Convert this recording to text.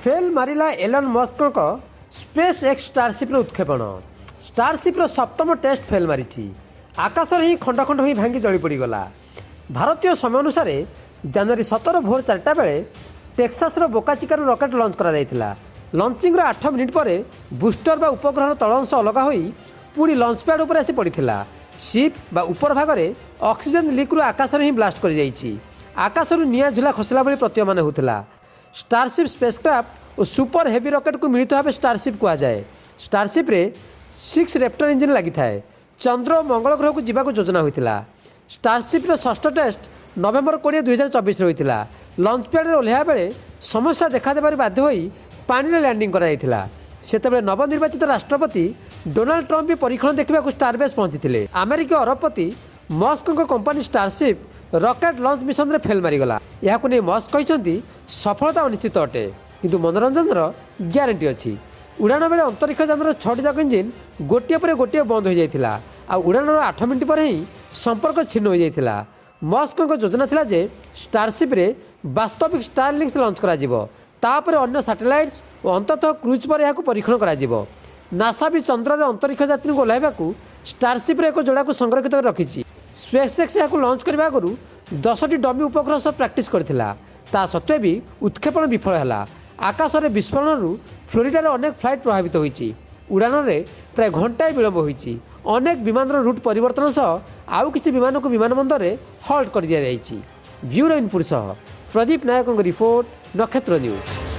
Fail मारिला Elon Musk space X स्टारशिप्र उत्क्षेपण। स्टारशिप्र सप्तम टेस्ट फेल मारी आकाश ही खंड खंड हो भांगी जली पड़गला। भारतीय समय अनुसार जनवरी 17 भोर 4टा बेले टेक्सासर बोका चिकार रॉकेट लॉन्च करा। लॉन्चिंग 8 मिनिट पर बुस्टर बा उपग्रह तल अंश अलग हो पुणी लॉन्च पैड उपर आसी पड़ा। शिप बा ऊपर भाग में ऑक्सीजन लीक रु आकाश ही ब्लास्ट कर जाइए। आकाश निआ झुला खसला भली प्रतीयमान होता। स्टारशिप स्पेसक्राफ्ट और सुपर हेवी रॉकेट को मिलित भाव स्टारशिप कहुए। स्टारशिप रे 6 रेप्टर इंजिन लगी थाए। चंद्र और मंगल ग्रह को जीवाक योजना होता। स्टारशिप षष्ठ टेस्ट नवेम्बर 20 2024 होता। लॉन्च पैड ओह्लैया बेले समस्या देखादेवर बाध्य हो पानी में लैंडिंग कराइथिला। सेतेबेले नवनिर्वाचित राष्ट्रपति डोनाल्ड ट्रम्प भी परीक्षण देखा स्टारबेस पहुंची। अमेरिका अरबपति Musk company starship rocket launch mission रे फेल मारिगला। यह मस्क कहते सफलता अनिश्चित अटे किंतु मनोरंजन ग्यारंटी अच्छी। उड़ाण बेले अंतरिक्ष यान 6टी जाक इंजिन गोटे पर गोटे बंद हो जाता। उड़ाण 8 मिनिट पर ही संपर्क छिन्न हो जाता। मस्क योजना था जे स्टारशिप रे वास्तविक स्टारलिंक्स लॉन्च करा तापर अन्य सैटेलाइट्स और अंततः क्रूज पर यह परीक्षण करा। नासा भी चंद्र अंतरिक्ष यात्री को ओह्लैवा स्टारशिप एक जोड़ा को संरक्षित रखी। स्पेसएक्स यह लॉन्च करने आगु 10टी डमी उपग्रह सह प्राक्ट करथिला। ता सत्वे भी उत्क्षेपण विफल है। आकाश में विस्फोरण फ्लोरिडार अनेक फ्लाइट प्रभावित होती। उड़ान में प्राय घंटाए विलंब होती। अनेक विमान रूट परिवर्तन सह आउ किछि विमान को विमानबंदर में हल्ट कर दिया जाइछि। ब्यूरो इनपुट सह प्रदीप नायकों रिपोर्ट, नक्षत्र न्यूज।